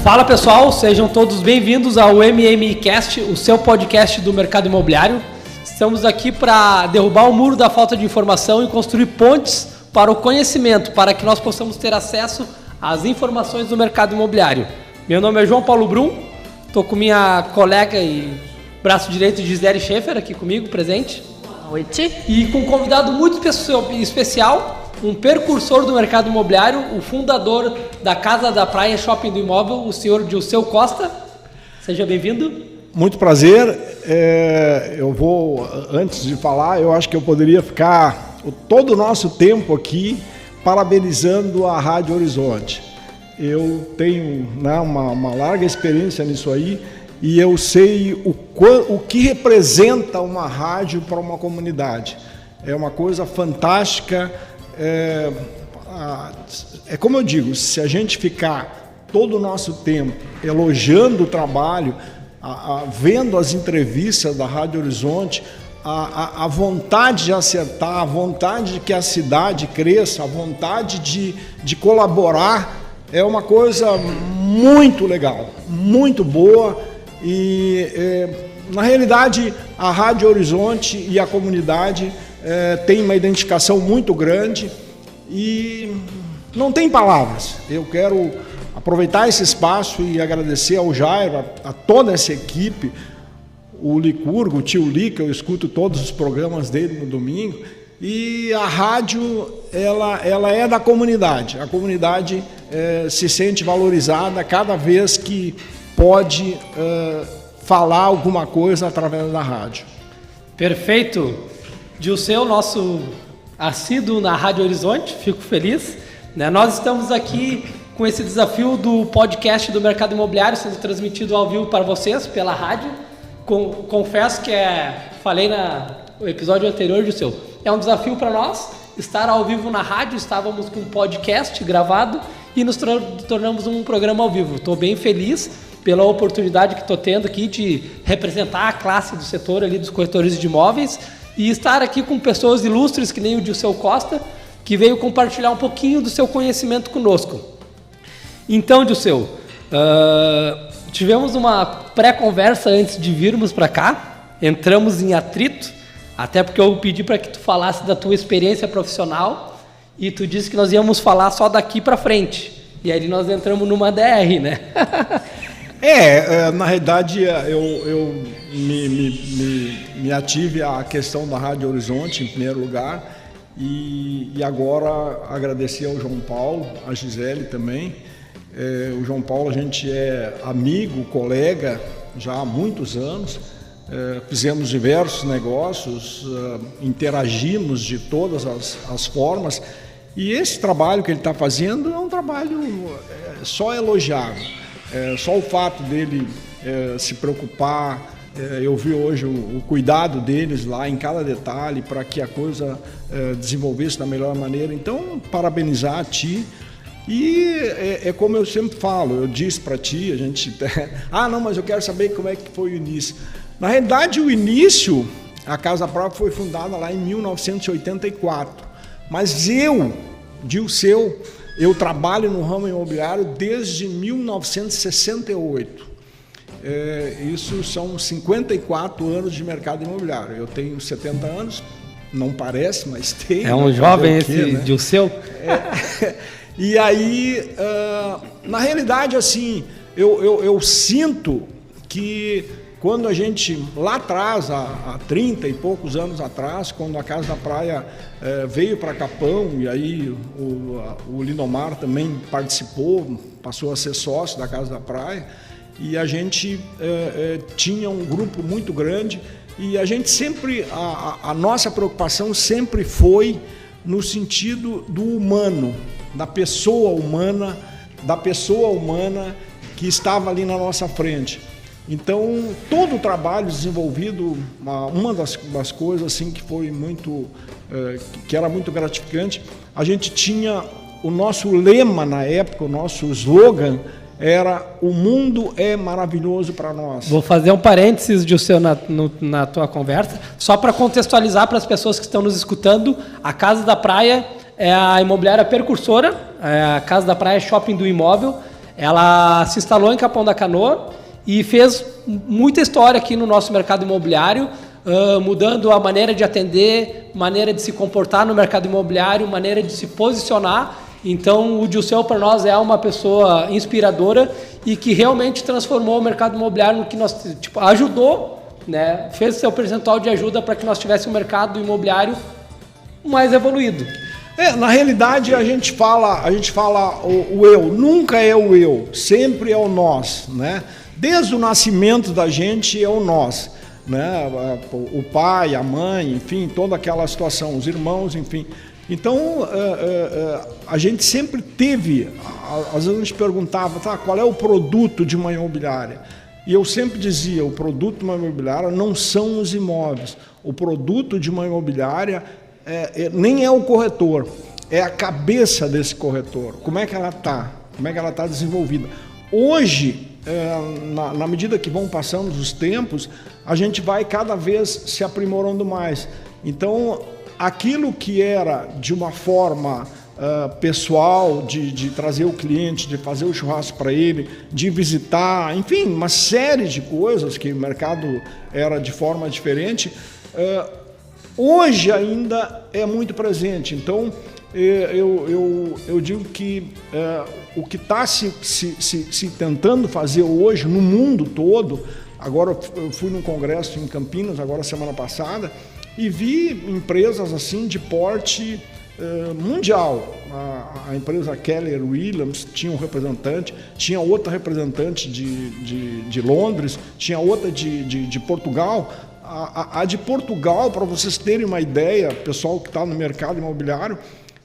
Fala pessoal, sejam todos bem-vindos ao MMCast, o seu podcast do mercado imobiliário. Estamos aqui para derrubar o muro da falta de informação e construir pontes para o conhecimento, para que nós possamos ter acesso às informações do mercado imobiliário. Meu nome é João Paulo Brum, estou com minha colega e braço direito Gisele Schaefer aqui comigo, presente. Boa noite. E com um convidado muito especial, um precursor do mercado imobiliário, o fundador da Casa da Praia Shopping do Imóvel, o senhor Dilceu Costa. Seja bem-vindo. Muito prazer. Eu vou, antes de falar, eu acho que eu poderia ficar todo o nosso tempo aqui parabenizando a Rádio Horizonte. Eu tenho uma larga experiência nisso aí e eu sei o que representa uma rádio para uma comunidade. É uma coisa fantástica. É como eu digo, se a gente ficar todo o nosso tempo elogiando o trabalho, vendo as entrevistas da Rádio Horizonte, a vontade de acertar, a vontade de que a cidade cresça, a vontade de colaborar, é uma coisa muito legal, muito boa. E na realidade a Rádio Horizonte e a comunidade tem uma identificação muito grande e não tem palavras. Eu quero aproveitar esse espaço e agradecer ao Jairo, a toda essa equipe, o Licurgo, o tio Li, que eu escuto todos os programas dele no domingo, e a rádio, ela é da comunidade. A comunidade se sente valorizada cada vez que pode falar alguma coisa através da rádio. Perfeito. Dilceu, nosso assíduo na Rádio Horizonte, fico feliz. Nós estamos aqui com esse desafio do podcast do mercado imobiliário sendo transmitido ao vivo para vocês pela rádio. Confesso que falei no episódio anterior, Dilceu, é um desafio para nós estar ao vivo na rádio. Estávamos com um podcast gravado e nos tornamos um programa ao vivo. Estou bem feliz pela oportunidade que estou tendo aqui de representar a classe do setor ali dos corretores de imóveis e estar aqui com pessoas ilustres que nem o Dilceu Costa, que veio compartilhar um pouquinho do seu conhecimento conosco. Então, Dilceu, tivemos uma pré-conversa antes de virmos para cá, entramos em atrito, até porque eu pedi para que tu falasse da tua experiência profissional e tu disse que nós íamos falar só daqui para frente. E aí nós entramos numa DR, né? Na realidade, eu me ative à questão da Rádio Horizonte, em primeiro lugar, e agora agradecer ao João Paulo, a Gisele também. O João Paulo, a gente é amigo, colega, já há muitos anos, fizemos diversos negócios, interagimos de todas as formas, e esse trabalho que ele está fazendo é um trabalho só elogiável. Só o fato dele se preocupar, eu vi hoje o cuidado deles lá em cada detalhe para que a coisa desenvolvesse da melhor maneira. Então, parabenizar a ti. E é como eu sempre falo, eu disse para ti, a gente... não, mas eu quero saber como é que foi o início. Na realidade, o início, a Casa da Praia foi fundada lá em 1984. Mas eu, Dilceu, eu trabalho no ramo imobiliário desde 1968. Isso são 54 anos de mercado imobiliário. Eu tenho 70 anos, não parece, mas tenho. É um jovem esse, né? Dilceu. E aí, na realidade, assim, eu sinto que quando a gente, lá atrás, há 30 e poucos anos atrás, quando a Casa da Praia veio para Capão, e aí o Lindomar também participou, passou a ser sócio da Casa da Praia, e a gente tinha um grupo muito grande, e a gente sempre, a nossa preocupação sempre foi no sentido do humano, da pessoa humana que estava ali na nossa frente. Então, todo o trabalho desenvolvido, uma das coisas assim que foi muito, que era muito gratificante, a gente tinha o nosso lema na época, o nosso slogan era: o mundo é maravilhoso para nós. Vou fazer um parênteses, Dilceu, na tua conversa, só para contextualizar para as pessoas que estão nos escutando. A Casa da Praia é a imobiliária precursora, a Casa da Praia Shopping do Imóvel. Ela se instalou em Capão da Canoa e fez muita história aqui no nosso mercado imobiliário, mudando a maneira de atender, maneira de se comportar no mercado imobiliário, maneira de se posicionar. Então, o Dilceu para nós é uma pessoa inspiradora e que realmente transformou o mercado imobiliário no que nós, ajudou, né? Fez seu percentual de ajuda para que nós tivéssemos um mercado imobiliário mais evoluído. Na realidade, a gente fala o eu, nunca é o eu, sempre é o nós, né? Desde o nascimento da gente é o nós, né? O pai, a mãe, enfim, toda aquela situação, os irmãos, enfim. Então, a gente sempre teve, às vezes a gente perguntava, tá, qual é o produto de uma imobiliária? E eu sempre dizia, o produto de uma imobiliária não são os imóveis. O produto de uma imobiliária nem é o corretor, é a cabeça desse corretor. Como é que ela está? Como é que ela está desenvolvida? Hoje, na medida que vão passando os tempos, a gente vai cada vez se aprimorando mais. Então, aquilo que era de uma forma pessoal, de trazer o cliente, de fazer o churrasco para ele, de visitar, enfim, uma série de coisas que o mercado era de forma diferente, hoje ainda é muito presente. Então, eu digo que o que está se tentando fazer hoje no mundo todo, agora eu fui num congresso em Campinas, agora semana passada, e vi empresas assim de porte mundial. A empresa Keller Williams tinha um representante, tinha outra representante de Londres, tinha outra de Portugal. A de Portugal, para vocês terem uma ideia, pessoal que está no mercado imobiliário,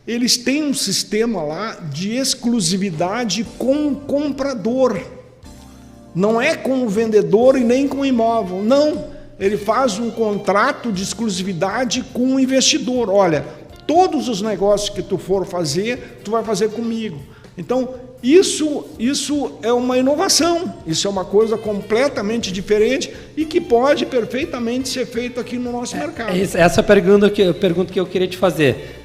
eles têm um sistema lá de exclusividade com o comprador. Não é com o vendedor e nem com o imóvel, não. Ele faz um contrato de exclusividade com o investidor. Olha, todos os negócios que tu for fazer, tu vai fazer comigo. Então, isso é uma inovação, isso é uma coisa completamente diferente e que pode perfeitamente ser feito aqui no nosso mercado. Essa pergunta que eu queria te fazer.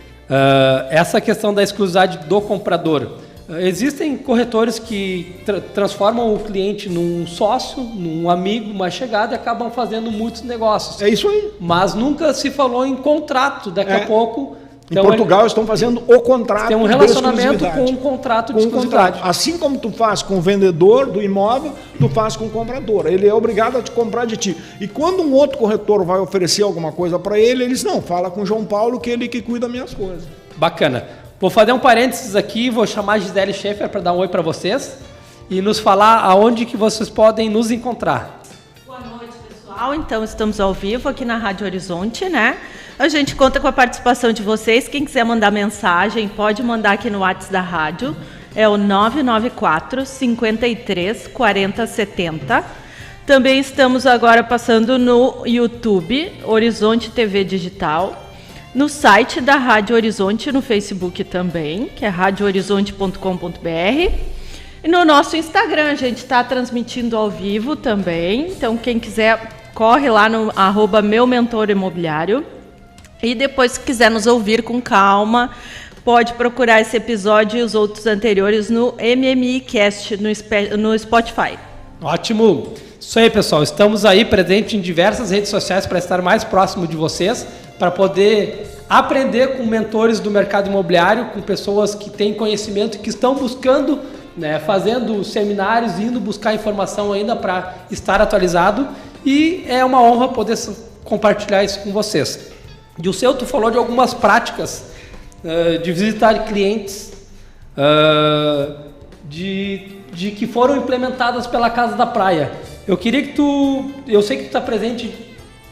Essa questão da exclusividade do comprador. Existem corretores que transformam o cliente num sócio, num amigo, uma chegada e acabam fazendo muitos negócios. É isso aí. Mas nunca se falou em contrato. Daqui a pouco... Então, em Portugal estão fazendo o contrato. Tem um relacionamento com um contrato de exclusividade. Assim como tu faz com o vendedor do imóvel, tu faz com o comprador. Ele é obrigado a te comprar de ti. E quando um outro corretor vai oferecer alguma coisa para ele, eles não, fala com o João Paulo que ele que cuida das minhas coisas. Bacana. Vou fazer um parênteses aqui, vou chamar a Gisele Schaefer para dar um oi para vocês e nos falar aonde que vocês podem nos encontrar. Boa noite, pessoal. Então, estamos ao vivo aqui na Rádio Horizonte, né? A gente conta com a participação de vocês. Quem quiser mandar mensagem, pode mandar aqui no WhatsApp da rádio. É o 994 53 40 70. Também estamos agora passando no YouTube, Horizonte TV Digital. No site da Rádio Horizonte, no Facebook também, que é radiohorizonte.com.br. E no nosso Instagram, a gente está transmitindo ao vivo também. Então, quem quiser, corre lá no @meumentorimobiliário. E depois, se quiser nos ouvir com calma, pode procurar esse episódio e os outros anteriores no MMIcast, no Spotify. Ótimo! Isso aí, pessoal. Estamos aí presentes em diversas redes sociais para estar mais próximo de vocês, para poder aprender com mentores do mercado imobiliário, com pessoas que têm conhecimento e que estão buscando, né, fazendo seminários, indo buscar informação ainda para estar atualizado. E é uma honra poder compartilhar isso com vocês. Dilceu, tu falou de algumas práticas de visitar clientes de que foram implementadas pela Casa da Praia. Eu queria que eu sei que tu está presente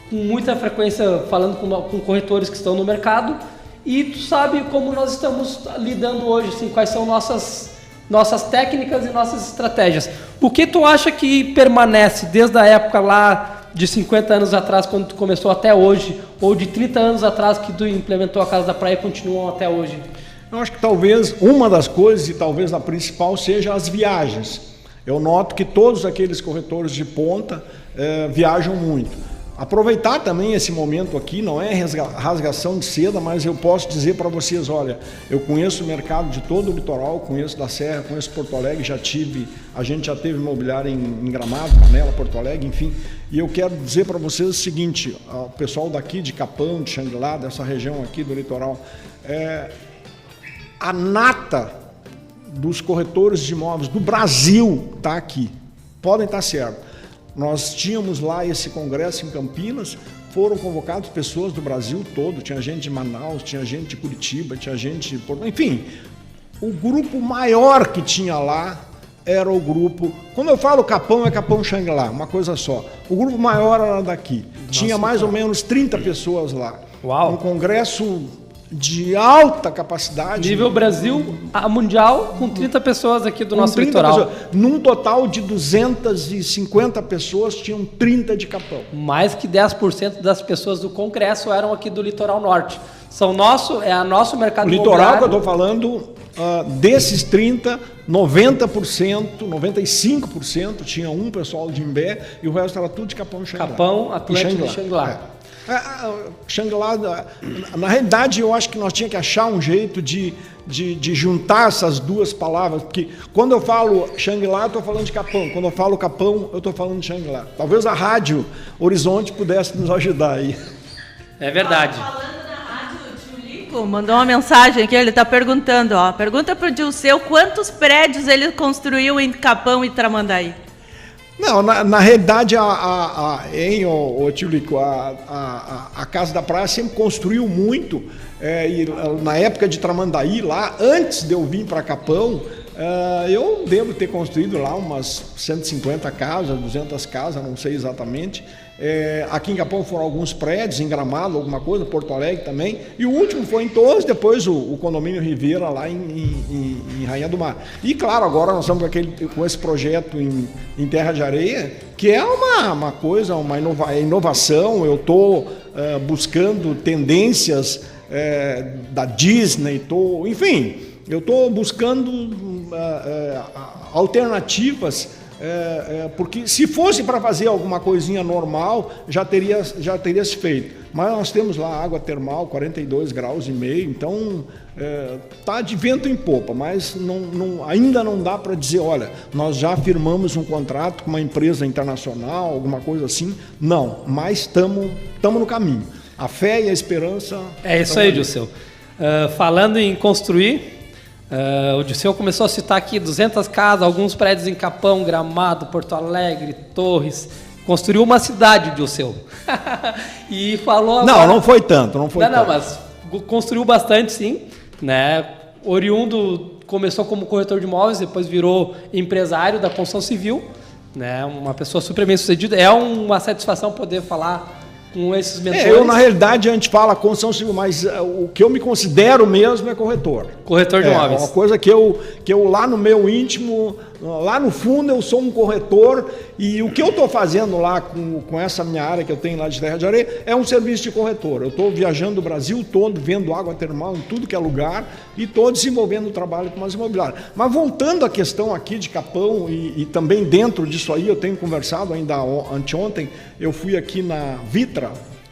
com muita frequência falando com corretores que estão no mercado e tu sabe como nós estamos lidando hoje, assim, quais são nossas técnicas e nossas estratégias. O que tu acha que permanece desde a época lá de 50 anos atrás, quando tu começou, até hoje, ou de 30 anos atrás que tu implementou a Casa da Praia e continuam até hoje? Eu acho que talvez uma das coisas, e talvez a principal, seja as viagens. Eu noto que todos aqueles corretores de ponta viajam muito. Aproveitar também esse momento aqui, não é rasgação de seda, mas eu posso dizer para vocês, olha, eu conheço o mercado de todo o litoral, conheço da Serra, conheço Porto Alegre, a gente já teve imobiliário em Gramado, Canela, Porto Alegre, enfim, e eu quero dizer para vocês o seguinte, o pessoal daqui de Capão, de Xangri-Lá, dessa região aqui do litoral, a nata dos corretores de imóveis do Brasil está aqui, podem estar certos. Nós tínhamos lá esse congresso em Campinas, foram convocadas pessoas do Brasil todo, tinha gente de Manaus, tinha gente de Curitiba, tinha gente de Porto... Enfim, o grupo maior que tinha lá era o grupo... Quando eu falo Capão, é Capão Xangri-Lá, uma coisa só. O grupo maior era daqui. Tinha mais ou menos 30 pessoas lá. Uau! Um congresso de alta capacidade. Nível Brasil a mundial, com 30 pessoas aqui do nosso litoral. Num total de 250 pessoas, tinham 30 de Capão. Mais que 10% das pessoas do congresso eram aqui do litoral norte. É nosso mercado imobiliário. O litoral que eu estou falando, desses 30, 90%, 95% tinha um pessoal de Imbé e o resto era tudo de Capão e Xangri-Lá. Capão, Atlântico e Xangri-Lá. Xangri-Lá, na realidade, eu acho que nós tínhamos que achar um jeito de juntar essas duas palavras, porque quando eu falo Xangri-Lá, eu estou falando de Capão, quando eu falo Capão, eu estou falando de Xangri-Lá. Talvez a Rádio Horizonte pudesse nos ajudar aí. É verdade. Falando na rádio, o tio Lico mandou uma mensagem aqui, ele está perguntando, pergunta para o Dilceu quantos prédios ele construiu em Capão e Tramandaí. Não, na realidade, o tio Lico, a Casa da Praia sempre construiu muito, e na época de Tramandaí, lá, antes de eu vir para Capão, eu devo ter construído lá umas 150 casas, 200 casas, não sei exatamente. Aqui em Capão foram alguns prédios, em Gramado, alguma coisa, Porto Alegre também, e o último foi em Torres, depois o condomínio Ribeira lá em Rainha do Mar. E claro, agora nós estamos com esse projeto em Terra de Areia, que é uma coisa, uma inovação. Eu estou buscando tendências da Disney, enfim, eu estou buscando alternativas. Porque se fosse para fazer alguma coisinha normal, já teria se feito. Mas nós temos lá água termal, 42 graus e meio, então tá de vento em popa, mas ainda não dá para dizer, olha, nós já firmamos um contrato com uma empresa internacional, alguma coisa assim. Não, mas estamos no caminho. A fé e a esperança... É isso aí, Dilceu. Falando em construir... o Dilceu começou a citar aqui 200 casas, alguns prédios em Capão, Gramado, Porto Alegre, Torres. Construiu uma cidade, Dilceu. E falou agora... Não foi tanto, não, mas construiu bastante, sim, né? Oriundo começou como corretor de imóveis, depois virou empresário da construção civil, né? Uma pessoa super bem sucedida. É uma satisfação poder falar com esses mentores. Na realidade, a gente fala construção civil, mas o que eu me considero mesmo é corretor. Corretor de imóveis. É uma coisa que eu lá no meu íntimo, lá no fundo, eu sou um corretor, e o que eu estou fazendo lá com essa minha área que eu tenho lá de Terra de Areia é um serviço de corretor. Eu estou viajando o Brasil todo, vendo água termal em tudo que é lugar, e estou desenvolvendo o trabalho com as imobiliárias. Mas voltando à questão aqui de Capão, e também dentro disso aí, eu tenho conversado ainda anteontem, eu fui aqui na Vitra,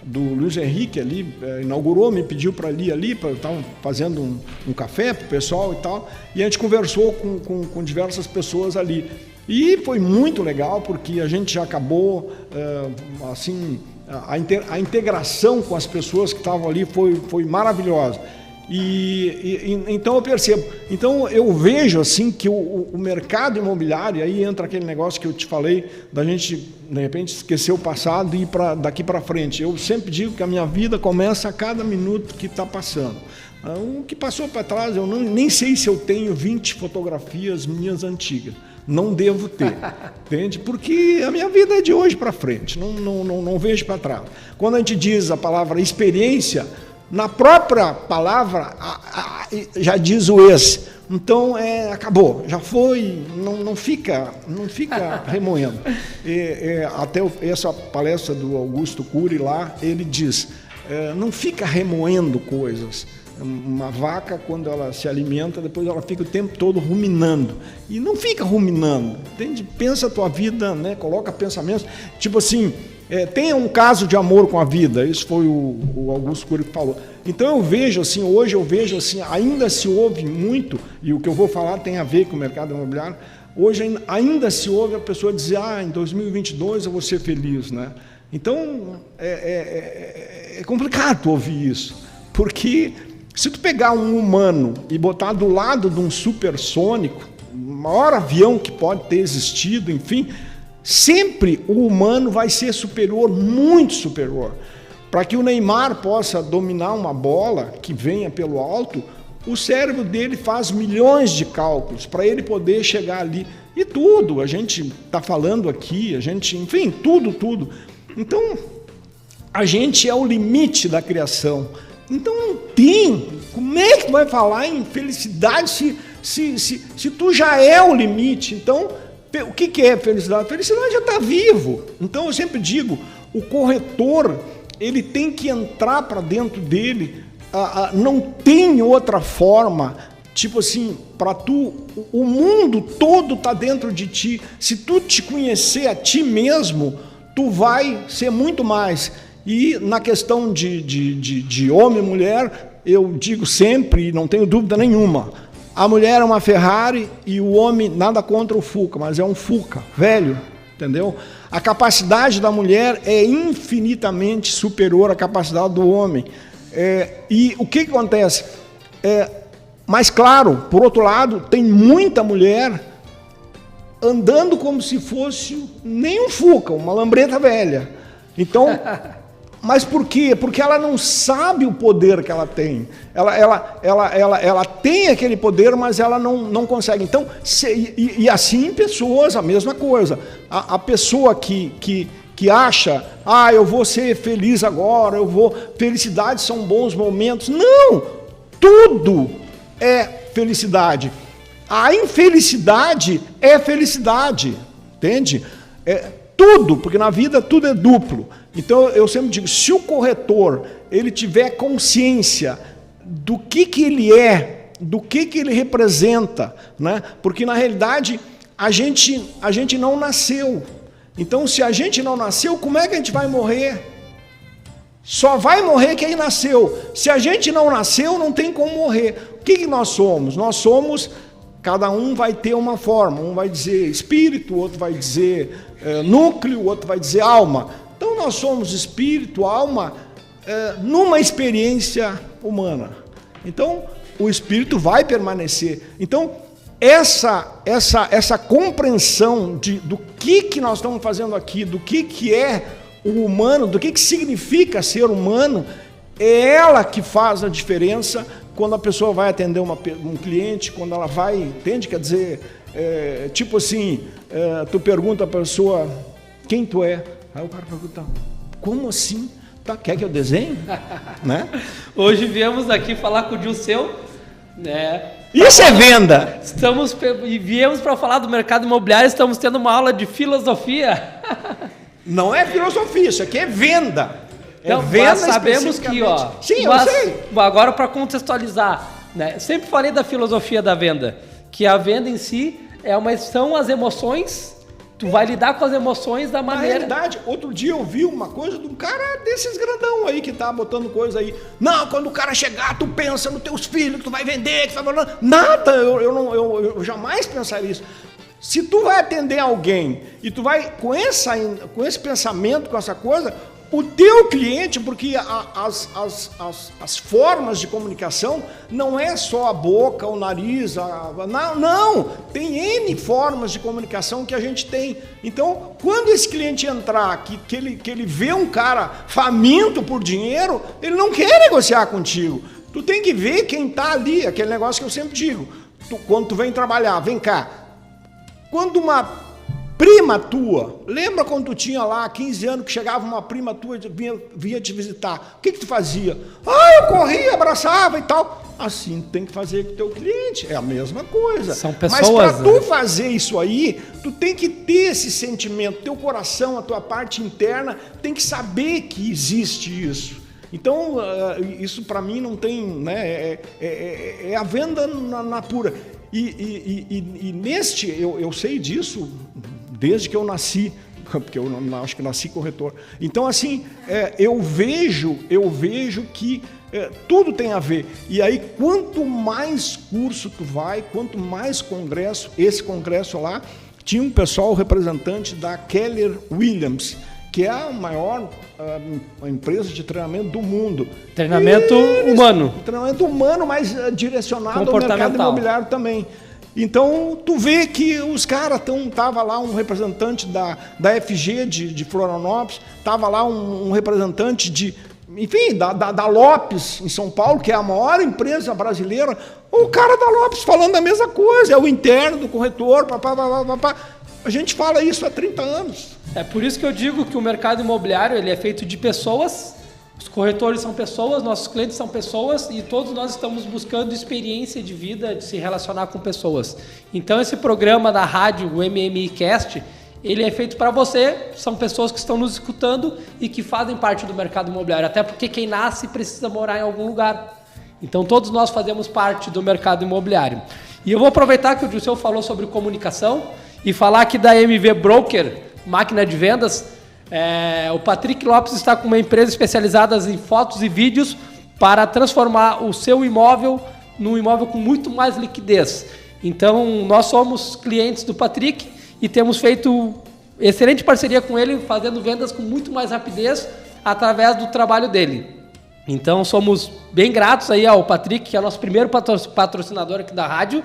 do Luiz Henrique ali, inaugurou, me pediu para ir ali, para estar fazendo um café para o pessoal e tal, e a gente conversou com diversas pessoas ali. E foi muito legal, porque a gente já acabou, assim, a integração com as pessoas que estavam ali foi maravilhosa. Então eu percebo, então eu vejo assim que o mercado imobiliário, aí entra aquele negócio que eu te falei, da gente de repente esquecer o passado e ir daqui para frente. Eu sempre digo que a minha vida começa a cada minuto que está passando. O que passou para trás, eu nem sei se eu tenho 20 fotografias minhas antigas. Não devo ter, entende? Porque a minha vida é de hoje para frente, não vejo para trás. Quando a gente diz a palavra experiência, na própria palavra já diz o esse. Então acabou, já foi, não fica remoendo. Até essa palestra do Augusto Cury lá, ele diz, não fica remoendo coisas. Uma vaca, quando ela se alimenta, depois ela fica o tempo todo ruminando. E não fica ruminando, entende? Pensa a tua vida, né? Coloca pensamentos, tipo assim, tenha um caso de amor com a vida. Isso foi o Augusto Cury que falou. Então eu vejo assim, hoje ainda se ouve muito, e o que eu vou falar tem a ver com o mercado imobiliário, hoje ainda se ouve a pessoa dizer, em 2022 eu vou ser feliz, né? Então é complicado ouvir isso, porque se tu pegar um humano e botar do lado de um supersônico, o maior avião que pode ter existido, enfim, sempre o humano vai ser superior, muito superior. Para que o Neymar possa dominar uma bola que venha pelo alto, o cérebro dele faz milhões de cálculos para ele poder chegar ali. E tudo, a gente está falando aqui, enfim, tudo. Então, a gente é o limite da criação. Então não tem. Como é que tu vai falar em felicidade se tu já é o limite? Então, o que é felicidade? Felicidade já está vivo. Então eu sempre digo, o corretor, ele tem que entrar para dentro dele, não tem outra forma, tipo assim, para tu, o mundo todo está dentro de ti, se tu te conhecer a ti mesmo, tu vai ser muito mais. E na questão de homem e mulher, eu digo sempre, não tenho dúvida nenhuma, a mulher é uma Ferrari e o homem, nada contra o Fuca, mas é um Fuca, velho, entendeu? A capacidade da mulher é infinitamente superior à capacidade do homem. E o que acontece? Mas claro, por outro lado, tem muita mulher andando como se fosse nem um Fuca, uma lambreta velha. Então, mas por quê? Porque ela não sabe o poder que ela tem. Ela tem aquele poder, mas ela não consegue. Então, e assim pessoas, a mesma coisa. A pessoa que acha, eu vou ser feliz agora, felicidade são bons momentos. Não! Tudo é felicidade. A infelicidade é felicidade, entende? Tudo, porque na vida tudo é duplo. Então eu sempre digo, se o corretor ele tiver consciência do que ele é, do que ele representa, né? Porque na realidade a gente não nasceu. Então se a gente não nasceu, como é que a gente vai morrer? Só vai morrer quem nasceu. Se a gente não nasceu, não tem como morrer. O que nós somos? Nós somos, cada um vai ter uma forma. Um vai dizer espírito, o outro vai dizer núcleo, o outro vai dizer alma. Então nós somos espírito, alma, numa experiência humana. Então o espírito vai permanecer. Então essa compreensão do que nós estamos fazendo aqui, do que é o humano, do que significa ser humano, é ela que faz a diferença quando a pessoa vai atender um cliente, quando ela vai, entende? Quer dizer, tipo assim, tu pergunta a pessoa, quem tu é? Aí o cara pergunta, como assim? Tá, quer que eu desenhe? Né? Hoje viemos aqui falar com o Dilceu, né? Isso é venda! Viemos para falar do mercado imobiliário, estamos tendo uma aula de filosofia. Não é filosofia, isso aqui é venda. Então, venda sabemos que, sim, eu sei. Agora, para contextualizar, né? Sempre falei da filosofia da venda, que a venda em si são as emoções. Tu vai lidar com as emoções da maneira... Na realidade, outro dia eu vi uma coisa de um cara desses grandão aí que tá botando coisa aí. Não, quando o cara chegar, tu pensa nos teus filhos, que tu vai vender, que tu vai... Nada, eu jamais pensaria isso. Se tu vai atender alguém e tu vai com esse pensamento, com essa coisa, o teu cliente, porque as formas de comunicação não é só a boca, o nariz, não, tem N formas de comunicação que a gente tem. Então, quando esse cliente entrar, que ele vê um cara faminto por dinheiro, ele não quer negociar contigo. Tu tem que ver quem está ali, aquele negócio que eu sempre digo. Quando tu vem trabalhar, vem cá, quando uma prima tua, lembra quando tu tinha lá 15 anos que chegava uma prima tua e vinha te visitar? O que tu fazia? Eu corria, abraçava e tal. Assim tu tem que fazer com o teu cliente, é a mesma coisa. São pessoas, mas para tu fazer isso aí, tu tem que ter esse sentimento, teu coração, a tua parte interna, tem que saber que existe isso. Então, isso para mim não tem, né? É a venda na pura. E eu sei disso desde que eu nasci, porque eu acho que nasci corretor. Então, assim, eu vejo que tudo tem a ver. E aí, quanto mais curso tu vai, quanto mais congresso, esse congresso lá, tinha um pessoal representante da Keller Williams, que é a maior empresa de treinamento do mundo. Treinamento humano. Treinamento humano, mas direcionado ao mercado imobiliário também. Então, tu vê que os caras tava lá um representante da FG de Florianópolis, tava lá um representante da Lopes, em São Paulo, que é a maior empresa brasileira. O cara da Lopes falando a mesma coisa, é o interno do corretor, papapá. A gente fala isso há 30 anos. É por isso que eu digo que o mercado imobiliário ele é feito de pessoas, os corretores são pessoas, nossos clientes são pessoas e todos nós estamos buscando experiência de vida, de se relacionar com pessoas. Então esse programa da rádio, o MMIcast, ele é feito para você, são pessoas que estão nos escutando e que fazem parte do mercado imobiliário, até porque quem nasce precisa morar em algum lugar. Então todos nós fazemos parte do mercado imobiliário. E eu vou aproveitar que o Dirceu falou sobre comunicação e falar aqui da MV Broker, máquina de vendas. O Patrick Lopes está com uma empresa especializada em fotos e vídeos para transformar o seu imóvel num imóvel com muito mais liquidez. Então, nós somos clientes do Patrick e temos feito excelente parceria com ele, fazendo vendas com muito mais rapidez através do trabalho dele. Então, somos bem gratos aí ao Patrick, que é o nosso primeiro patrocinador aqui da rádio.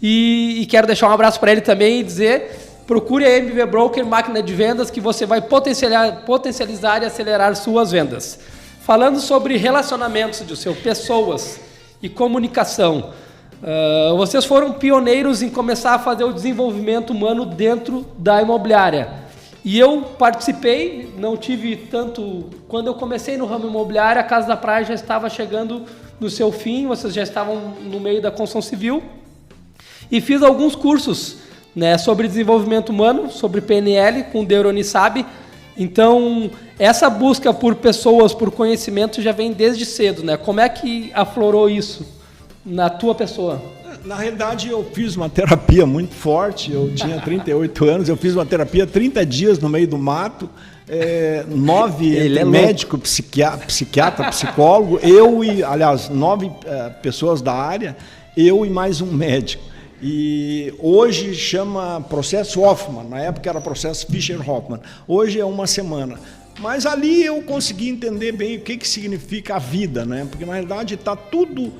E quero deixar um abraço para ele também e dizer... Procure a MV Broker, máquina de vendas, que você vai potencializar e acelerar suas vendas. Falando sobre relacionamentos, de pessoas e comunicação, vocês foram pioneiros em começar a fazer o desenvolvimento humano dentro da imobiliária. E eu participei, não tive tanto... Quando eu comecei no ramo imobiliário, a Casa da Praia já estava chegando no seu fim, vocês já estavam no meio da construção civil. E fiz alguns cursos, né, sobre desenvolvimento humano, sobre PNL, com o Deuroni Sabe. Então, essa busca por pessoas, por conhecimento, já vem desde cedo, né? Como é que aflorou isso na tua pessoa? Na realidade, eu fiz uma terapia muito forte, eu tinha 38 anos, eu fiz uma terapia 30 dias no meio do mato, 9 médico, psiquiatra, psicólogo, 9 pessoas da área, eu e mais um médico. E hoje chama processo Hoffman, na época era processo Fischer-Hoffman, hoje é uma semana. Mas ali eu consegui entender bem o que significa a vida, né? Porque na realidade está tudo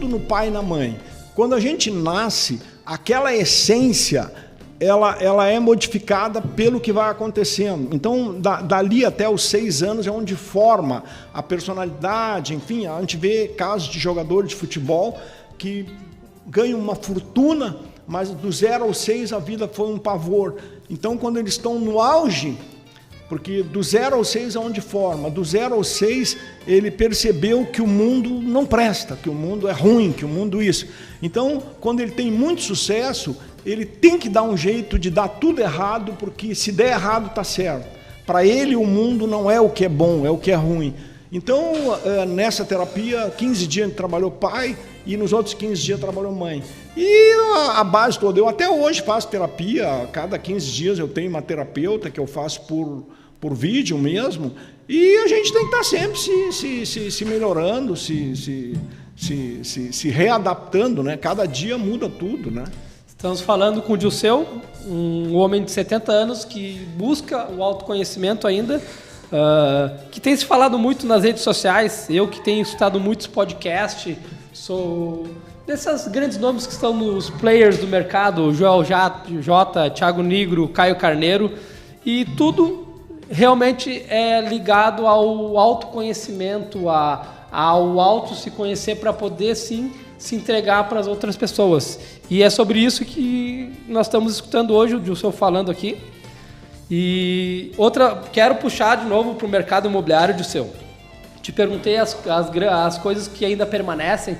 no pai e na mãe. Quando a gente nasce, aquela essência, ela é modificada pelo que vai acontecendo. Então, dali até os 6 anos é onde forma a personalidade, enfim, a gente vê casos de jogadores de futebol que ganham uma fortuna, mas do 0 aos 6 a vida foi um pavor. Então, quando eles estão no auge, porque do 0 aos 6 é onde forma, do 0 aos 6 ele percebeu que o mundo não presta, que o mundo é ruim, que o mundo isso. Então, quando ele tem muito sucesso, ele tem que dar um jeito de dar tudo errado, porque se der errado está certo. Para ele o mundo não é o que é bom, é o que é ruim. Então, nessa terapia, 15 dias ele trabalhou pai e nos outros 15 dias trabalhou mãe. E a base toda, eu até hoje faço terapia, a cada 15 dias eu tenho uma terapeuta que eu faço por vídeo mesmo, e a gente tem que estar sempre se melhorando, se readaptando, né? Cada dia muda tudo, né? Estamos falando com o Dirceu, um homem de 70 anos que busca o autoconhecimento ainda, que tem se falado muito nas redes sociais, eu que tenho escutado muitos podcasts, sou desses grandes nomes que estão nos players do mercado, Joel J, Thiago Nigro, Caio Carneiro, e tudo realmente é ligado ao autoconhecimento, ao auto se conhecer para poder sim se entregar para as outras pessoas. E é sobre isso que nós estamos escutando hoje, o Dirceu falando aqui. E quero puxar de novo para o mercado imobiliário, Dirceu. Te perguntei as coisas que ainda permanecem.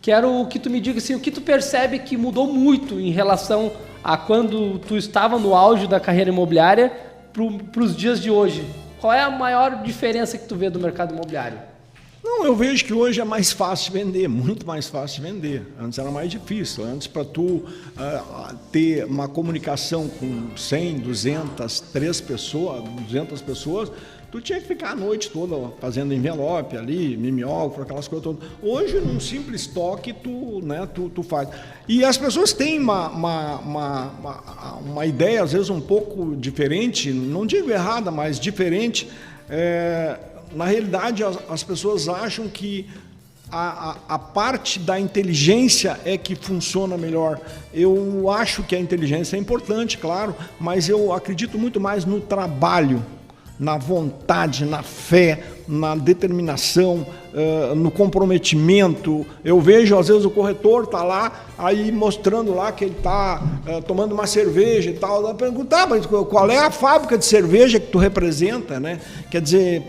Quero que tu me diga assim, o que tu percebe que mudou muito em relação a quando tu estava no auge da carreira imobiliária para os dias de hoje. Qual é a maior diferença que tu vê do mercado imobiliário? Não, eu vejo que hoje é mais fácil vender, muito mais fácil vender. Antes era mais difícil. Antes, para tu ter uma comunicação com 100, 200, 200 pessoas, tu tinha que ficar a noite toda fazendo envelope ali, mimeógrafo, aquelas coisas todas. Hoje, num simples toque, tu faz. E as pessoas têm uma ideia, às vezes, um pouco diferente, não digo errada, mas diferente. Na realidade, as pessoas acham que a parte da inteligência é que funciona melhor. Eu acho que a inteligência é importante, claro, mas eu acredito muito mais no trabalho, na vontade, na fé, na determinação, no comprometimento. Eu vejo, às vezes, o corretor está lá, aí mostrando lá que ele está tomando uma cerveja e tal. Eu pergunto, mas qual é a fábrica de cerveja que tu representa, né? Quer dizer,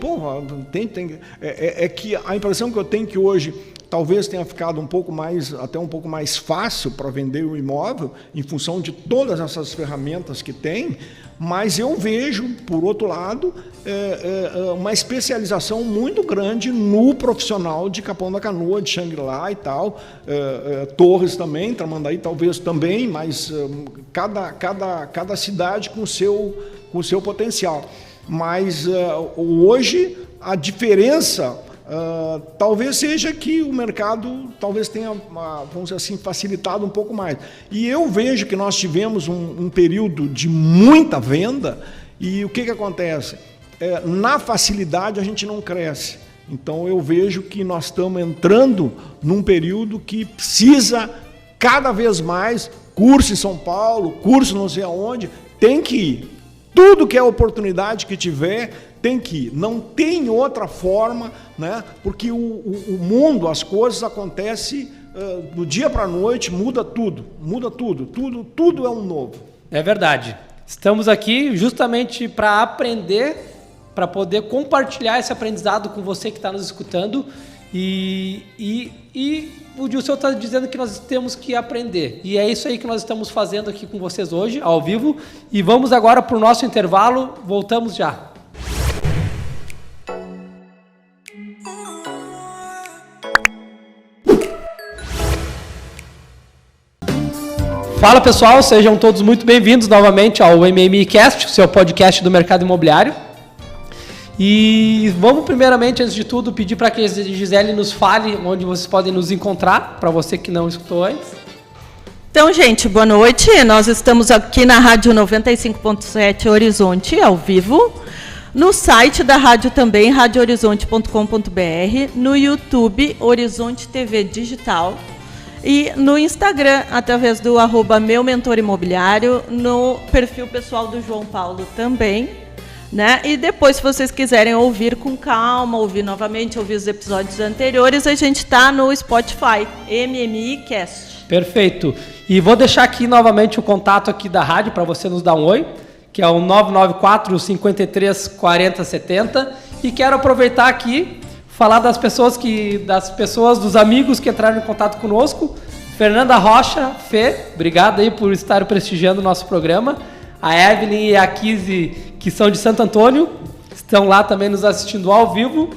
é que a impressão que eu tenho que hoje talvez tenha ficado até um pouco mais fácil para vender o imóvel, em função de todas essas ferramentas que tem, mas eu vejo, por outro lado, uma especialização muito grande no profissional de Capão da Canoa, de Xangri-Lá e tal, Torres também, Tramandaí talvez também, mas cada cidade com o seu potencial. Mas hoje a diferença talvez seja que o mercado talvez tenha, vamos dizer assim, facilitado um pouco mais. E eu vejo que nós tivemos um período de muita venda, e o que acontece? Na facilidade a gente não cresce. Então eu vejo que nós estamos entrando num período que precisa cada vez mais, curso em São Paulo, curso não sei aonde, tem que ir. Tudo que é oportunidade que tiver, tem que ir. Não tem outra forma, né? Porque o mundo, as coisas acontecem do dia para a noite, muda tudo, tudo é um novo. É verdade. Estamos aqui justamente para aprender, para poder compartilhar esse aprendizado com você que está nos escutando, e o Dilceu está dizendo que nós temos que aprender. E é isso aí que nós estamos fazendo aqui com vocês hoje, ao vivo. E vamos agora para o nosso intervalo. Voltamos já. Fala pessoal, sejam todos muito bem-vindos novamente ao MMIcast, seu podcast do mercado imobiliário. E vamos primeiramente, antes de tudo, pedir para que a Gisele nos fale onde vocês podem nos encontrar, para você que não escutou antes. Então, gente, boa noite. Nós estamos aqui na Rádio 95.7 Horizonte, ao vivo. No site da rádio também, radiohorizonte.com.br. No YouTube, Horizonte TV Digital. E no Instagram, através do @meumentorimobiliário. No perfil pessoal do João Paulo também. Né? E depois, se vocês quiserem ouvir com calma, ouvir novamente, ouvir os episódios anteriores, a gente está no Spotify, MMIcast. Perfeito. E vou deixar aqui novamente o contato aqui da rádio para você nos dar um oi, que é o 994 53 40 70. E quero aproveitar aqui, falar dos amigos que entraram em contato conosco. Fernanda Rocha, Fê, obrigado aí por estar prestigiando o nosso programa. A Evelyn e a Kizzy, que são de Santo Antônio, estão lá também nos assistindo ao vivo.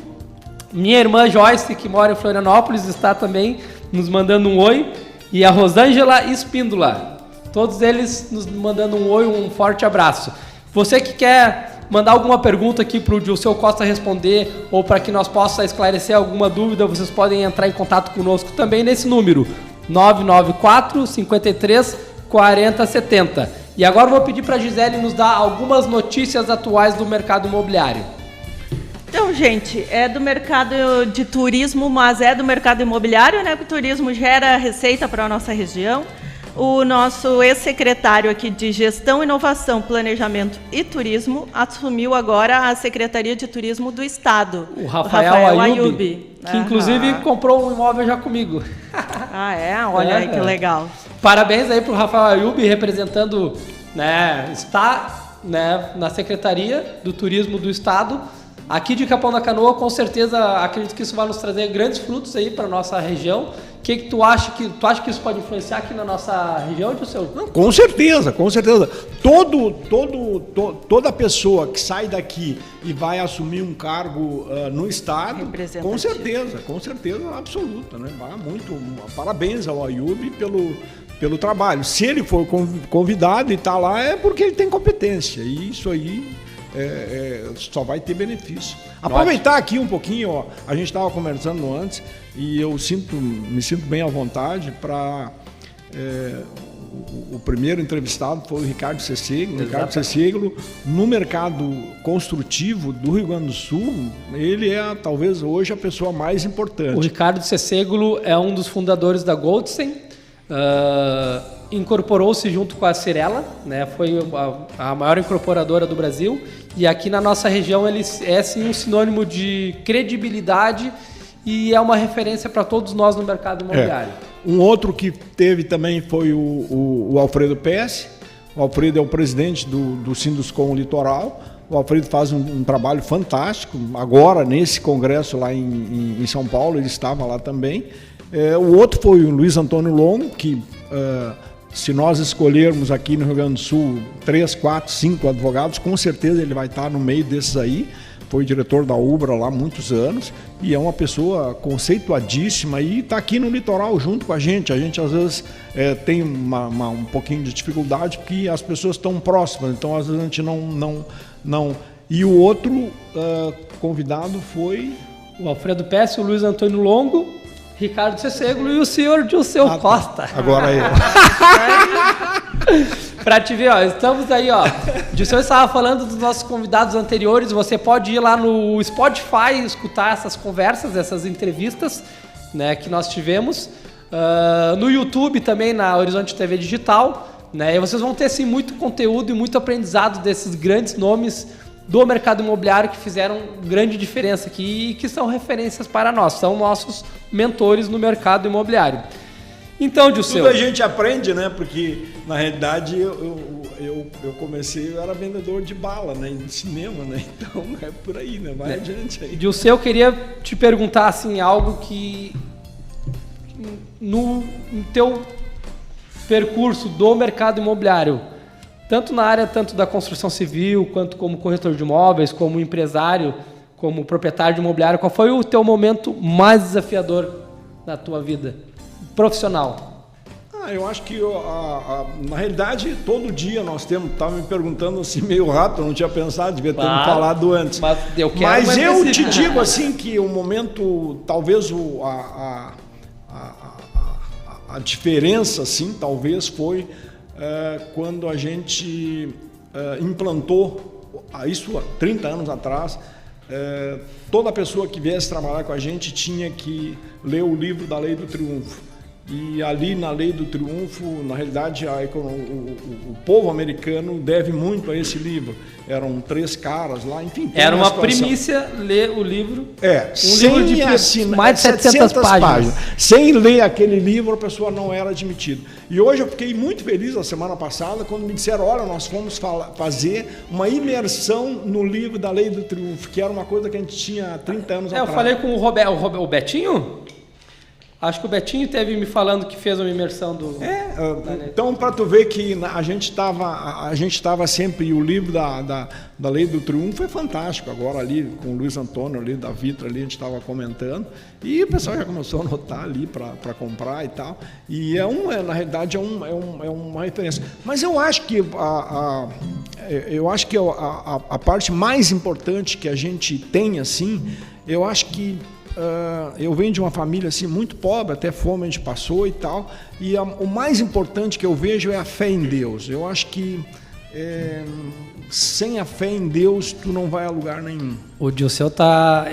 Minha irmã Joyce, que mora em Florianópolis, está também nos mandando um oi. E a Rosângela Espíndola, todos eles nos mandando um oi, um forte abraço. Você que quer mandar alguma pergunta aqui para o Dilceu Costa responder, ou para que nós possa esclarecer alguma dúvida, vocês podem entrar em contato conosco também nesse número, 994 53 40 70. E agora eu vou pedir para a Gisele nos dar algumas notícias atuais do mercado imobiliário. Então, gente, é do mercado de turismo, mas é do mercado imobiliário, né? Porque o turismo gera receita para a nossa região. O nosso ex-secretário aqui de Gestão, Inovação, Planejamento e Turismo assumiu agora a Secretaria de Turismo do Estado. O Rafael Ayub, que inclusive comprou um imóvel já comigo. Ah, é? Olha aí que legal. Parabéns aí para o Rafael Ayub, representando, né, está, né, na Secretaria do Turismo do Estado, Aqui de Capão da Canoa, com certeza, acredito que isso vai nos trazer grandes frutos aí para nossa região. O que tu acha que isso pode influenciar aqui na nossa região, Dilceu? Com certeza, com certeza. Toda pessoa que sai daqui e vai assumir um cargo no estado, com certeza absoluta, né? Parabéns ao Ayub pelo trabalho. Se ele for convidado e está lá, é porque ele tem competência. E isso aí só vai ter benefício. Aproveitar aqui um pouquinho, ó, a gente estava conversando antes e eu me sinto bem à vontade para... O primeiro entrevistado foi o Ricardo Ceceglo. Ricardo Ceceglo, no mercado construtivo do Rio Grande do Sul, ele é talvez hoje a pessoa mais importante. O Ricardo Ceceglo é um dos fundadores da Goldstein, incorporou-se junto com a Cirela, né? Foi a maior incorporadora do Brasil, e aqui na nossa região ele é sim um sinônimo de credibilidade e é uma referência para todos nós no mercado imobiliário. Um outro que teve também foi o Alfredo Pesce. O Alfredo é o presidente do Sinduscom Litoral. O Alfredo faz um trabalho fantástico. Agora, nesse congresso lá em São Paulo, ele estava lá também. O outro foi o Luiz Antônio Longo, que se nós escolhermos aqui no Rio Grande do Sul 3, 4, 5 advogados, com certeza ele vai estar no meio desses aí. Foi diretor da Ubra lá há muitos anos e é uma pessoa conceituadíssima e está aqui no litoral junto com a gente. A gente às vezes tem um pouquinho de dificuldade porque as pessoas estão próximas, então às vezes a gente não... E o outro convidado foi... O Alfredo Pesce, o Luiz Antônio Longo, Ricardo Ceceglo e o senhor Dilceu Costa. Agora eu. Para te ver, ó, estamos aí, ó. O Dilceu estava falando dos nossos convidados anteriores. Você pode ir lá no Spotify e escutar essas conversas, essas entrevistas, né, que nós tivemos. No YouTube também, na Horizonte TV Digital, né? E vocês vão ter sim muito conteúdo e muito aprendizado desses grandes nomes do mercado imobiliário que fizeram grande diferença aqui e que são referências para nós, são nossos mentores no mercado imobiliário. Então, Dilceu... Tudo a gente aprende, né? Porque, na realidade, eu comecei, eu era vendedor de bala, né? De cinema, né? Então, é por aí, né? Vai adiante aí. Dilceu, eu queria te perguntar, assim, algo que... No teu percurso do mercado imobiliário, tanto na área da construção civil, quanto como corretor de imóveis, como empresário, como proprietário de imobiliário, qual foi o teu momento mais desafiador na tua vida profissional? Eu acho que, na realidade, todo dia nós estava me perguntando assim meio rápido, eu não tinha pensado, devia ter me falado antes. Mas eu te digo assim que o momento, talvez a diferença, assim, talvez foi quando a gente implantou, isso há 30 anos atrás, toda pessoa que viesse trabalhar com a gente tinha que ler o livro da Lei do Triunfo. E ali na Lei do Triunfo, na realidade, o povo americano deve muito a esse livro. Eram 3 caras lá, enfim. Era uma primícia ler o livro. Livro de mais de 700 páginas. Sem ler aquele livro, a pessoa não era admitida. E hoje eu fiquei muito feliz, na semana passada, quando me disseram, olha, nós fomos fazer uma imersão no livro da Lei do Triunfo, que era uma coisa que a gente tinha há 30 anos atrás. Eu falei com o Betinho? Acho que o Betinho teve me falando que fez uma imersão do... Então, para tu ver que a gente estava sempre... O livro da Lei do Triunfo é fantástico. Agora ali, com o Luiz Antônio, ali da Vitra, ali, a gente estava comentando. E o pessoal já começou a anotar ali para comprar e tal. E na realidade, é uma referência. Mas eu acho que a parte mais importante que a gente tem, assim, eu acho que eu venho de uma família assim, muito pobre, até fome a gente passou e tal, e o mais importante que eu vejo é a fé em Deus. Eu acho que sem a fé em Deus tu não vai a lugar nenhum. O Dilceu tá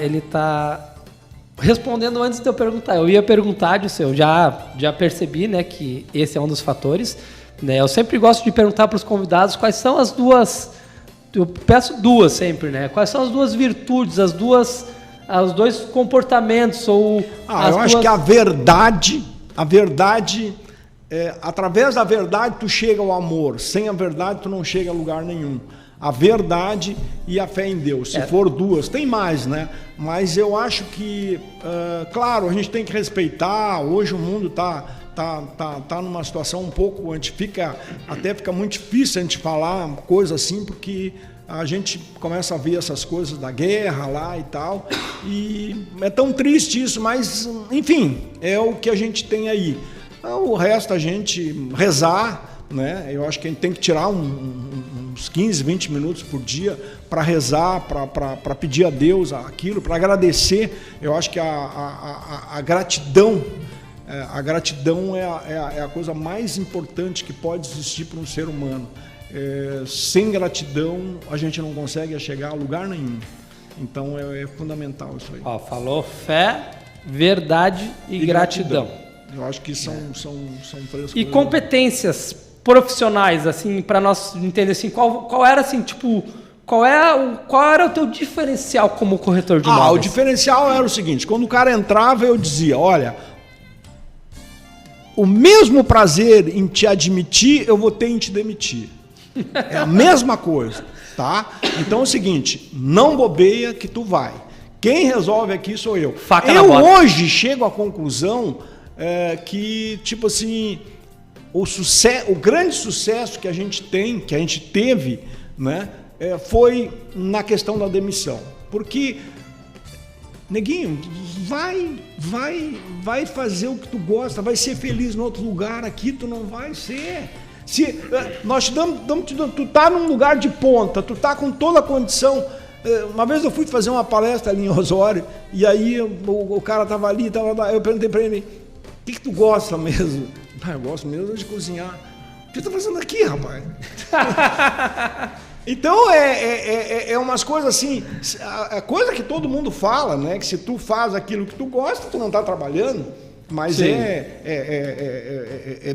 respondendo antes de eu perguntar. Eu ia perguntar, Dilceu, já percebi, né, que esse é um dos fatores, né? Eu sempre gosto de perguntar para os convidados quais são as duas, eu peço duas sempre, né? Quais são as duas virtudes, os dois comportamentos ou eu acho que a verdade, através da verdade tu chega ao amor, sem a verdade tu não chega a lugar nenhum. a verdade e a fé em Deus. Se for duas, tem mais, né? Mas eu acho que, claro, a gente tem que respeitar. Hoje o mundo tá numa situação um pouco, até fica muito difícil a gente falar coisa assim, porque a gente começa a ver essas coisas da guerra lá e tal, e é tão triste isso, mas enfim, é o que a gente tem aí. O resto a gente rezar, né? Eu acho que a gente tem que tirar uns 15, 20 minutos por dia para rezar, para pedir a Deus aquilo, para agradecer. Eu acho que a gratidão é a coisa mais importante que pode existir para um ser humano. Sem gratidão a gente não consegue chegar a lugar nenhum. Então é fundamental isso aí. Falou fé, verdade e gratidão. Eu acho que são três coisas. E competências profissionais, assim, para nós entender assim, qual era assim, tipo, qual era o teu diferencial como corretor de imóveis? O diferencial era o seguinte: quando o cara entrava, eu dizia, olha, o mesmo prazer em te admitir, eu vou ter em te demitir. É a mesma coisa, tá? Então é o seguinte, não bobeia que tu vai. Quem resolve aqui sou eu. Eu hoje chego à conclusão que, tipo assim, o grande sucesso que a gente teve, né, foi na questão da demissão. Porque, neguinho, vai fazer o que tu gosta, vai ser feliz em outro lugar, aqui tu não vai ser. Se nós te damos, tu tá num lugar de ponta, tu tá com toda a condição. Uma vez eu fui fazer uma palestra ali em Osório, e aí o cara tava ali, eu perguntei para ele, o que tu gosta mesmo? Eu gosto mesmo de cozinhar. O que tu tá fazendo aqui, rapaz? Então é umas coisas assim, a coisa que todo mundo fala, né? Que se tu faz aquilo que tu gosta, tu não tá trabalhando. Mas é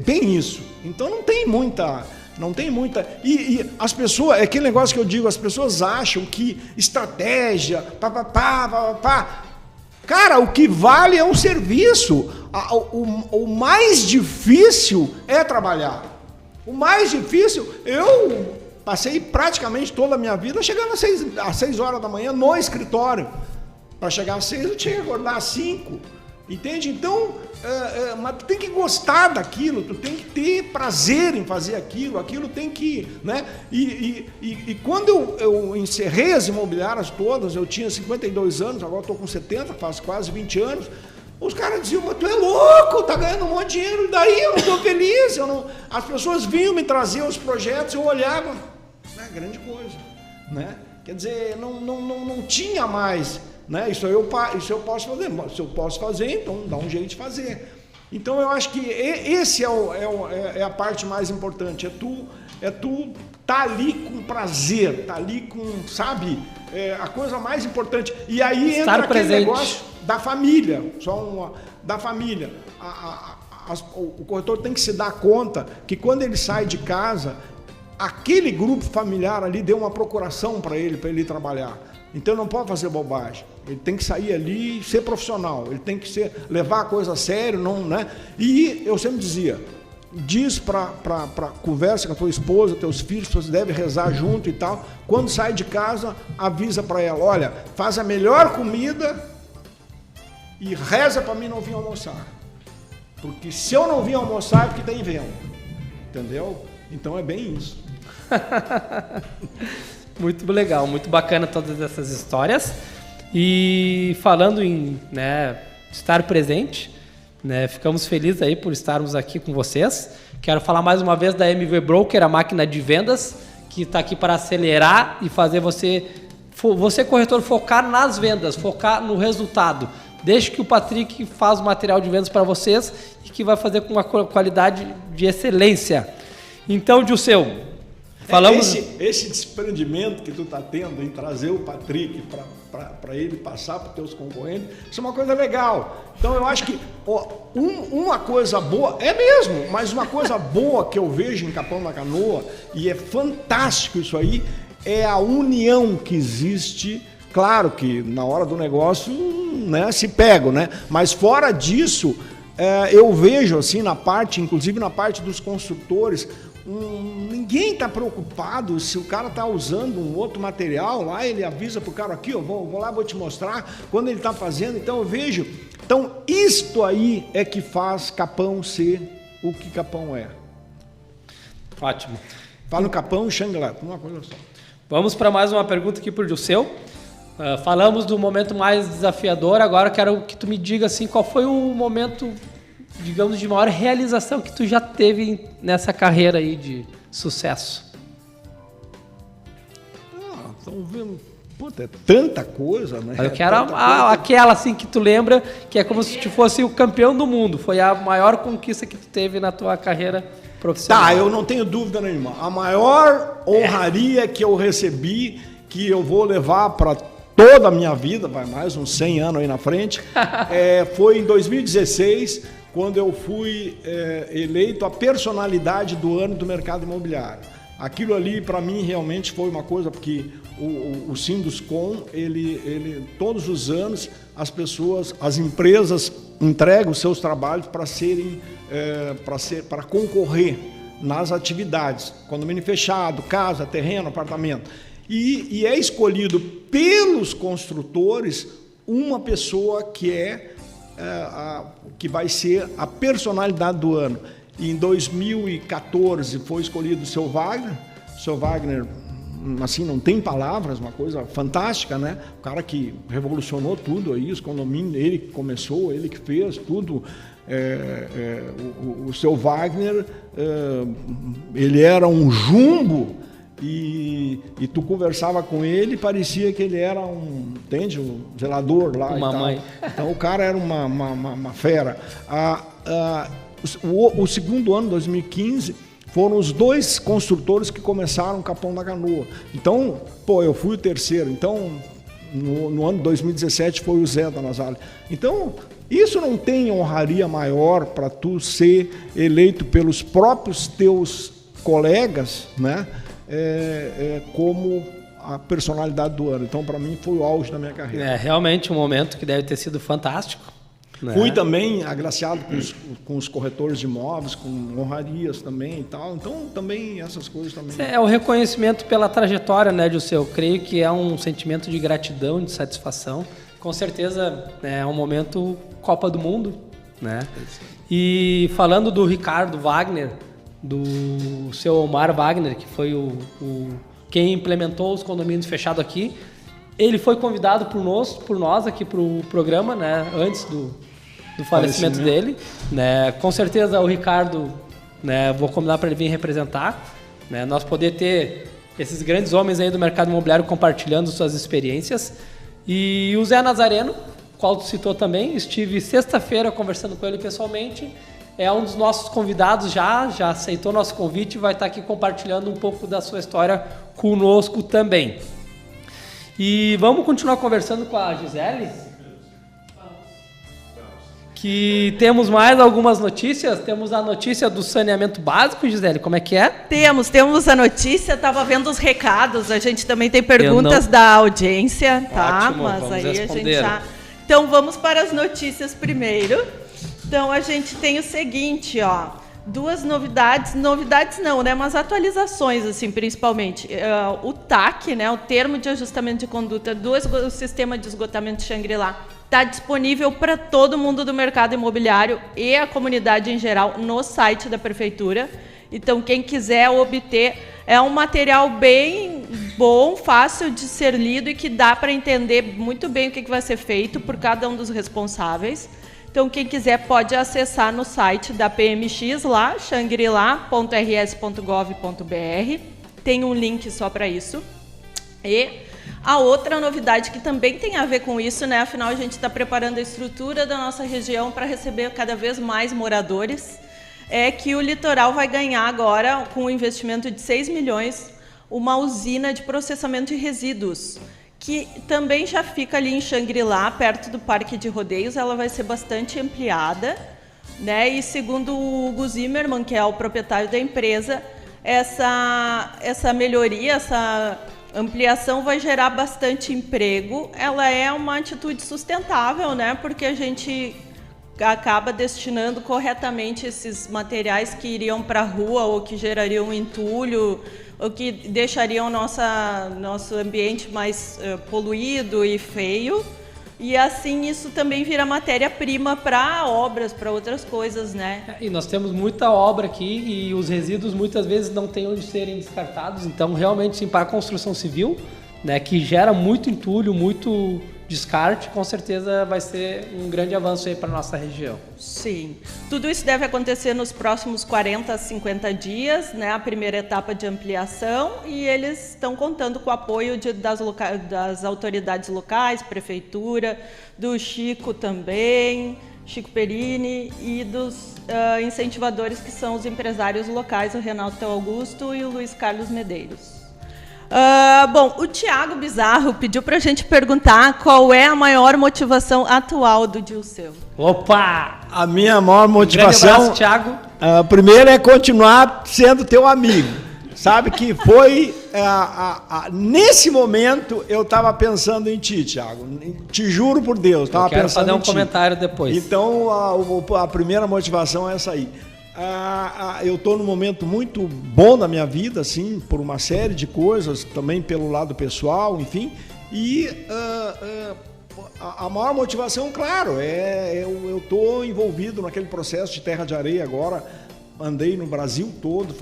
bem isso. Então não tem muita. E as pessoas, é aquele negócio que eu digo, as pessoas acham que estratégia, Cara, o que vale é o serviço. O mais difícil é trabalhar. O mais difícil, eu passei praticamente toda a minha vida chegando às 6 horas da manhã no escritório. Para chegar às 6 eu tinha que acordar às 5. Entende? Então, mas tu tem que gostar daquilo, tu tem que ter prazer em fazer aquilo tem que, né? E quando eu encerrei as imobiliárias todas, eu tinha 52 anos, agora estou com 70, faz quase 20 anos, os caras diziam, mas tu é louco, tá ganhando um monte de dinheiro, e daí eu não estou feliz, as pessoas vinham me trazer os projetos, eu olhava, grande coisa, né? Quer dizer, não tinha mais... Né? Isso eu posso fazer. Se eu posso fazer, então dá um jeito de fazer. Então eu acho que esse é a parte mais importante. É tu tá ali com prazer, tá ali com, sabe, a coisa mais importante. E aí entra aquele negócio da família, da família. O corretor tem que se dar conta que quando ele sai de casa, aquele grupo familiar ali deu uma procuração para ele ir trabalhar. Então não pode fazer bobagem. Ele tem que sair ali e ser profissional. Ele tem que levar a coisa a sério, não, né? E eu sempre dizia, diz conversa com a tua esposa, teus filhos, você deve rezar junto e tal. Quando sai de casa, avisa para ela, olha, faz a melhor comida e reza para mim não vir almoçar. Porque se eu não vir almoçar é porque tem vento. Entendeu? Então é bem isso. Muito legal, muito bacana todas essas histórias. E falando em, né, estar presente, né, ficamos felizes aí por estarmos aqui com vocês. Quero falar mais uma vez da MV Broker, a máquina de vendas, que está aqui para acelerar e fazer você corretor, focar nas vendas, focar no resultado. Deixe que o Patrick faz o material de vendas para vocês e que vai fazer com uma qualidade de excelência. Então, Dilceu, falamos... Esse desprendimento que tu está tendo em trazer o Patrick para ele passar para os teus concorrentes, isso é uma coisa legal. Então eu acho que uma coisa boa, mas uma coisa boa que eu vejo em Capão da Canoa, e é fantástico isso aí, é a união que existe. Claro que na hora do negócio, né, se pega, né? Mas fora disso, eu vejo assim inclusive na parte dos construtores, ninguém está preocupado se o cara está usando um outro material lá, ele avisa para o cara aqui, vou lá, vou te mostrar quando ele está fazendo. Então eu vejo, isto aí é que faz Capão ser o que Capão é. Ótimo. Fala no Capão e Xangri-Lá, uma coisa só. Vamos para mais uma pergunta aqui para o Dilceu. Falamos do momento mais desafiador, agora quero que tu me diga assim, qual foi o momento, digamos, de maior realização que tu já teve nessa carreira aí de sucesso? Estão vendo, puta, é tanta coisa, né? Eu quero aquela assim que tu lembra, que é como se tu fosse o campeão do mundo, foi a maior conquista que tu teve na tua carreira profissional. Tá, eu não tenho dúvida nenhuma. A maior honraria que eu recebi, que eu vou levar para toda a minha vida, vai mais uns 100 anos aí na frente, foi em 2016, quando eu fui eleito a personalidade do ano do mercado imobiliário. Aquilo ali, para mim, realmente foi uma coisa, porque o Sinduscom, ele todos os anos, as empresas entregam os seus trabalhos para concorrer nas atividades, condomínio fechado, casa, terreno, apartamento. E é escolhido pelos construtores uma pessoa que que vai ser a personalidade do ano. Em 2014 foi escolhido o seu Wagner. O seu Wagner, assim, não tem palavras, uma coisa fantástica, né? O cara que revolucionou tudo aí, os condomínios, ele que começou, ele que fez tudo. O seu Wagner, ele era um jumbo. E tu conversava com ele, parecia que ele era um zelador lá. Uma mãe. Então o cara era uma fera. O segundo ano, 2015, foram os 2 construtores que começaram o Capão da Canoa. Então, eu fui o terceiro. Então, no ano de 2017 foi o Zé da Nazália. Então, isso não tem honraria maior para tu ser eleito pelos próprios teus colegas, né? Como a personalidade do ano. Então, para mim, foi o auge da minha carreira. É realmente um momento que deve ter sido fantástico. Né? Fui também agraciado com os corretores de imóveis, com honrarias também e tal. Então, também essas coisas também. É o reconhecimento pela trajetória, né, Dilceu? Eu creio que é um sentimento de gratidão, de satisfação. Com certeza é um momento Copa do Mundo, né? E falando do Ricardo Wagner, do seu Omar Wagner, que foi quem implementou os condomínios fechados aqui. Ele foi convidado por nós aqui para o programa, né, antes do falecimento dele. Né. Com certeza o Ricardo, né, vou combinar para ele vir representar, né, nós poder ter esses grandes homens aí do mercado imobiliário compartilhando suas experiências. E o Zé Nazareno, qual tu citou também, estive sexta-feira conversando com ele pessoalmente. É um dos nossos convidados, já aceitou nosso convite e vai estar aqui compartilhando um pouco da sua história conosco também. E vamos continuar conversando com a Gisele? Que temos mais algumas notícias. Temos a notícia do saneamento básico, Gisele, como é que é? Temos a notícia, estava vendo os recados, a gente também tem perguntas da audiência, tá? Ótimo, mas vamos aí responder. a gente já... Então vamos para as notícias primeiro. Então a gente tem o seguinte, ó, 2 novidades não, né, mas atualizações, assim, principalmente. O TAC, né, o Termo de Ajustamento de Conduta do Sistema de Esgotamento de Xangri-Lá, está disponível para todo mundo do mercado imobiliário e a comunidade em geral no site da Prefeitura. Então, quem quiser obter, é um material bem bom, fácil de ser lido e que dá para entender muito bem o que vai ser feito por cada um dos responsáveis. Então, quem quiser pode acessar no site da PMX lá, xangri-lá.rs.gov.br. Tem um link só para isso. E a outra novidade que também tem a ver com isso, né? Afinal, a gente está preparando a estrutura da nossa região para receber cada vez mais moradores. É que o litoral vai ganhar agora, com um investimento de 6 milhões, uma usina de processamento de resíduos, que também já fica ali em Xangri-Lá, perto do Parque de Rodeios. Ela vai ser bastante ampliada, né? E segundo o Hugo Zimmermann, que é o proprietário da empresa, essa melhoria, essa ampliação vai gerar bastante emprego. Ela é uma atitude sustentável, né? Porque a gente acaba destinando corretamente esses materiais que iriam para a rua ou que gerariam entulho ou que deixariam nosso ambiente mais poluído e feio. E assim isso também vira matéria-prima para obras, para outras coisas, né? E nós temos muita obra aqui e os resíduos muitas vezes não têm onde serem descartados. Então, realmente, sim, para a construção civil, né, que gera muito entulho, muito descarte, com certeza vai ser um grande avanço aí para a nossa região. Sim. Tudo isso deve acontecer nos próximos 40 a 50 dias, né, a primeira etapa de ampliação, e eles estão contando com o apoio das autoridades locais, prefeitura, do Chico também, Chico Perini, e dos incentivadores que são os empresários locais, o Renato Augusto e o Luiz Carlos Medeiros. Bom, o Tiago Bizarro pediu para a gente perguntar qual é a maior motivação atual do Dilceu. Opa! A minha maior motivação, grande abraço, Tiago. Primeiro é continuar sendo teu amigo. Sabe que foi, nesse momento, eu estava pensando em ti, Tiago. Te juro por Deus, estava pensando em ti. Quero fazer um comentário depois. Então, a primeira motivação é essa aí. Eu estou num momento muito bom da minha vida, assim, por uma série de coisas, também pelo lado pessoal, enfim. E a maior motivação, claro, eu estou envolvido naquele processo de Terra de Areia agora. Andei no Brasil todo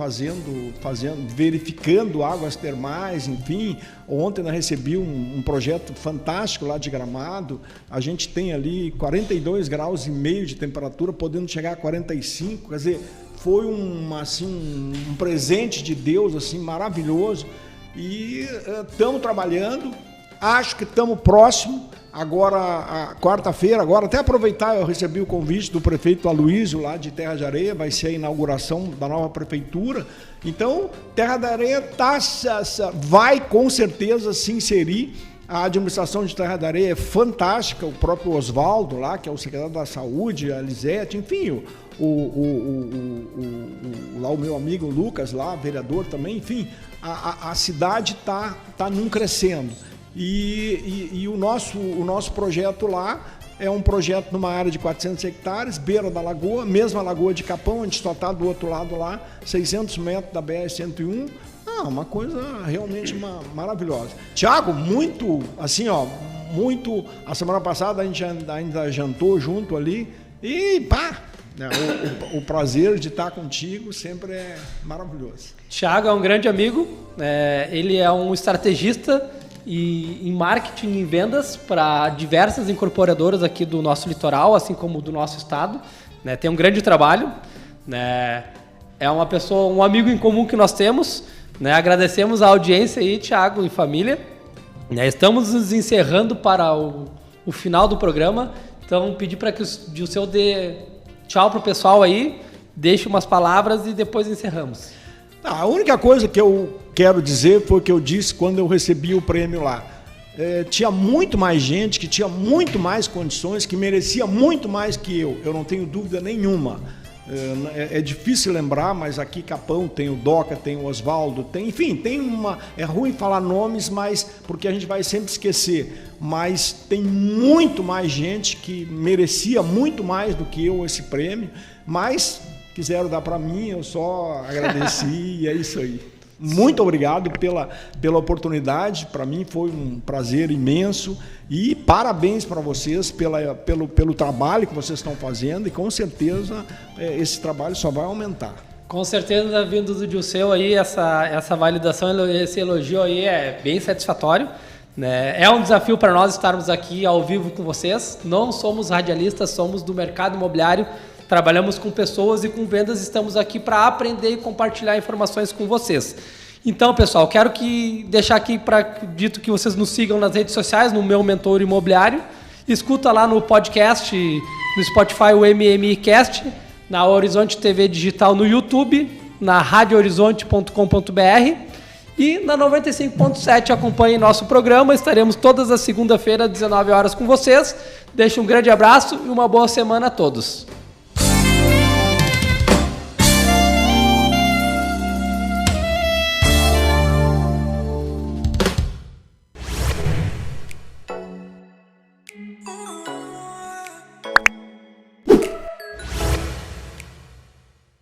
verificando águas termais, enfim. Ontem eu recebi um projeto fantástico lá de Gramado. A gente tem ali 42,5 graus de temperatura, podendo chegar a 45. Quer dizer, foi um presente de Deus assim, maravilhoso. E estamos trabalhando, acho que estamos próximos. Agora, a quarta-feira, até aproveitar, eu recebi o convite do prefeito Aloysio, lá de Terra de Areia, vai ser a inauguração da nova prefeitura. Então, Terra de Areia vai com certeza se inserir. A administração de Terra de Areia é fantástica, o próprio Oswaldo lá, que é o secretário da Saúde, a Lisete, enfim, lá o meu amigo Lucas, lá, vereador também, enfim, a cidade está num crescendo. E o nosso projeto lá é um projeto numa área de 400 hectares, beira da lagoa, mesma lagoa de Capão, a gente só está do outro lado lá, 600 metros da BR-101. Uma coisa realmente maravilhosa. Tiago, muito, assim, muito. A semana passada a gente ainda jantou junto ali e pá! O prazer de estar contigo sempre é maravilhoso. Tiago é um grande amigo, ele é um estrategista em marketing e em vendas para diversas incorporadoras aqui do nosso litoral, assim como do nosso estado. Tem um grande trabalho. É uma pessoa, um amigo em comum que nós temos. Agradecemos a audiência aí, Tiago e família. Estamos nos encerrando para o final do programa. Então, pedir para que o Dilceu dê tchau para o pessoal aí, deixe umas palavras e depois encerramos. A única coisa que eu quero dizer foi o que eu disse quando eu recebi o prêmio lá. Tinha muito mais gente que tinha muito mais condições, que merecia muito mais que eu não tenho dúvida nenhuma. É difícil lembrar, mas aqui Capão tem o Doca, tem o Oswaldo, enfim, é ruim falar nomes, mas porque a gente vai sempre esquecer, mas tem muito mais gente que merecia muito mais do que eu esse prêmio, mas quiseram dar para mim, eu só agradeci e é isso aí. Muito obrigado pela oportunidade, para mim foi um prazer imenso e parabéns para vocês pelo trabalho que vocês estão fazendo e com certeza esse trabalho só vai aumentar. Com certeza, vindo do Dilceu aí, essa validação, esse elogio aí é bem satisfatório. É um desafio para nós estarmos aqui ao vivo com vocês. Não somos radialistas, somos do mercado imobiliário. Trabalhamos com pessoas e com vendas, estamos aqui para aprender e compartilhar informações com vocês. Então, pessoal, quero deixar aqui dito que vocês nos sigam nas redes sociais, no Meu Mentor Imobiliário. Escuta lá no podcast, no Spotify, o MMCast, na Horizonte TV Digital no YouTube, na radiohorizonte.com.br e na 95.7 acompanhe nosso programa. Estaremos todas as segunda-feiras, às 19 horas com vocês. Deixo um grande abraço e uma boa semana a todos.